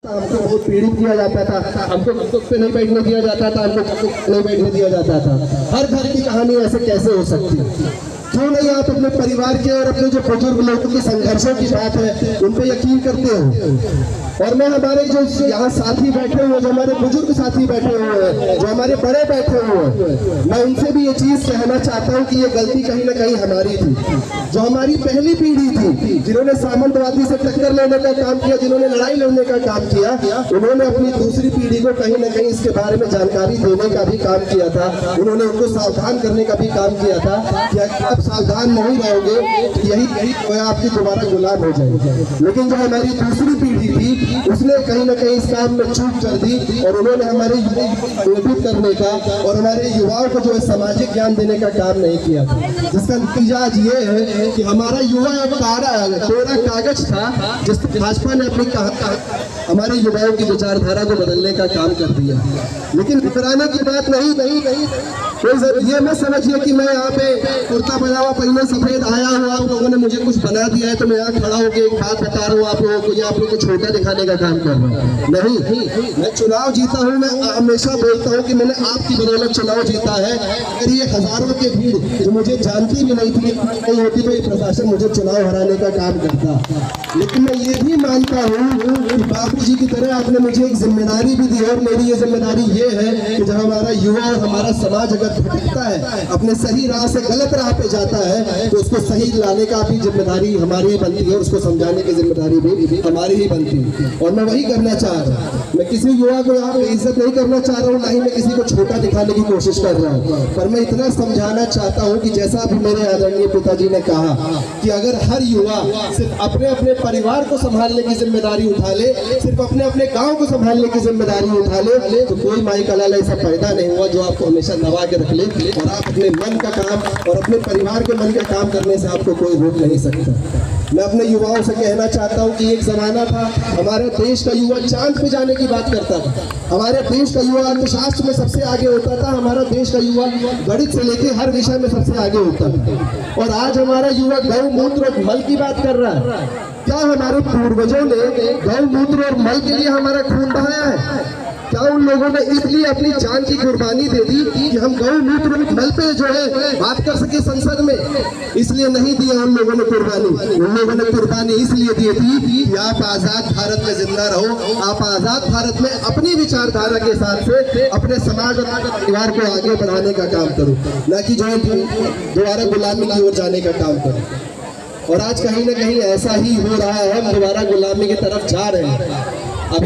हमको बहुत पीड़ित किया जाता था, हमको कुत्तों पे नहीं बैठने दिया जाता था, हमको नहीं बैठने दिया जाता था। हर घर की कहानी ऐसे कैसे हो सकती है? क्यों नहीं आप अपने परिवार के और अपने जो बुजुर्ग लोगों के संघर्षों की बात है उन पे यकीन करते हो? और मैं हमारे जो यहाँ साथी बैठे हुए, जो हमारे बुजुर्ग साथी बैठे हुए हैं, जो हमारे बड़े बैठे हुए हैं, मैं उनसे भी ये चीज कहना चाहता हूँ कि ये गलती कहीं ना कहीं हमारी थी। जो हमारी पहली पीढ़ी थी, जिन्होंने सामंतवादी से टक्कर लेने का काम किया, जिन्होंने लड़ाई लड़ने का काम किया, उन्होंने अपनी दूसरी पीढ़ी को कहीं ना कहीं इसके बारे में जानकारी देने का भी काम किया था। उन्होंने उनको सावधान करने का भी काम किया था कि अगर आप सावधान नहीं रहोगे यही आपकी दोबारा गुलाम हो जाएगी। लेकिन जो हमारी दूसरी पीढ़ी थी उसने कहीं ना कहीं इस काम में चूक कर दी और उन्होंने हमारे प्रेरित करने का और हमारे युवाओं को जो है सामाजिक ज्ञान देने का काम नहीं किया था, जिसका नतीजा आज ये है कि हमारा युवा एक कोरा कागज था जिस पर भाजपा ने अपनी हमारे युवाओं की विचारधारा को बदलने का काम कर दिया। लेकिन घबराने की बात नहीं ये मैं समझिए कि मैं यहाँ पे कुर्ता पजामा पहने सफेद आया हूँ, आप लोगों ने मुझे कुछ बना दिया है तो मैं यहाँ खड़ा होकर एक बात बता रहा हूँ आप लोगों को, या आप लोगों को छोटा दिखाने का काम कर रहा हूँ। नहीं, मैं चुनाव जीता हूँ, मैं हमेशा बोलता हूँ कि मैंने आपकी बदौलत चुनाव जीता है। अगर ये हजारों की भीड़ जो मुझे जानती भी नहीं थी नहीं होती तो ये प्रशासन मुझे चुनाव हराने का काम करता। लेकिन मैं ये भी मानता हूँ कि बापू जी की तरह आपने मुझे एक जिम्मेदारी भी दी और मेरी ये जिम्मेदारी ये है कि जब हमारा युवा और हमारा समाज अगर भटकता है, अपने सही राह से गलत राह पे जाता है, तो उसको सही लाने का भी जिम्मेदारी हमारी ही बनती है और उसको समझाने की जिम्मेदारी भी हमारी ही बनती है। और मैं वही करना चाह रहा हूँ। मैं किसी युवा को यहाँ पे इज्जत नहीं करना चाह रहा हूँ, ना ही मैं किसी को छोटा दिखाने की कोशिश कर रहा हूँ, पर मैं इतना समझाना चाहता हूँ कि जैसा अभी मेरे आदरणीय पिताजी ने कहा कि अगर हर युवा सिर्फ अपने अपने परिवार को संभालने की जिम्मेदारी उठा ले, सिर्फ अपने अपने गाँव को संभालने की जिम्मेदारी उठा ले, तो कोई माई का लाल ऐसा पैदा नहीं हुआ जो आपको हमेशा दबा के रख ले और आप अपने मन का काम और अपने परिवार के मन का काम करने से आपको कोई रोक नहीं सकता। मैं अपने युवाओं से कहना चाहता हूं कि एक जमाना था हमारे देश का युवा चांद पे जाने की बात करता था, हमारे देश का युवा अर्थशास्त्र में सबसे आगे होता था, हमारा देश का युवा गणित से लेकर हर विषय में सबसे आगे होता था। और आज हमारा युवा गौमूत्र और मल की बात कर रहा है। क्या हमारे पूर्वजों ने गौमूत्र और मल के लिए हमारा खून बहाया है? क्या उन लोगों ने इसलिए अपनी जान की कुर्बानी दे दी कि हम गौमूत्र मल पे जो है बात कर सके संसद में? इसलिए नहीं दिया उन लोगों ने कुर्बानी। उन लोगों ने कुर्बानी इसलिए दी थी कि आप आजाद भारत में जिंदा रहो, आप आजाद भारत में अपनी विचारधारा के साथ से अपने समाज और परिवार को आगे बढ़ाने का काम करो, न कि जो दोबारा गुलामी की ओर जाने का काम करो। और आज कहीं ना कहीं ऐसा ही हो रहा है, हम दोबारा गुलामी की तरफ जा रहे हैं।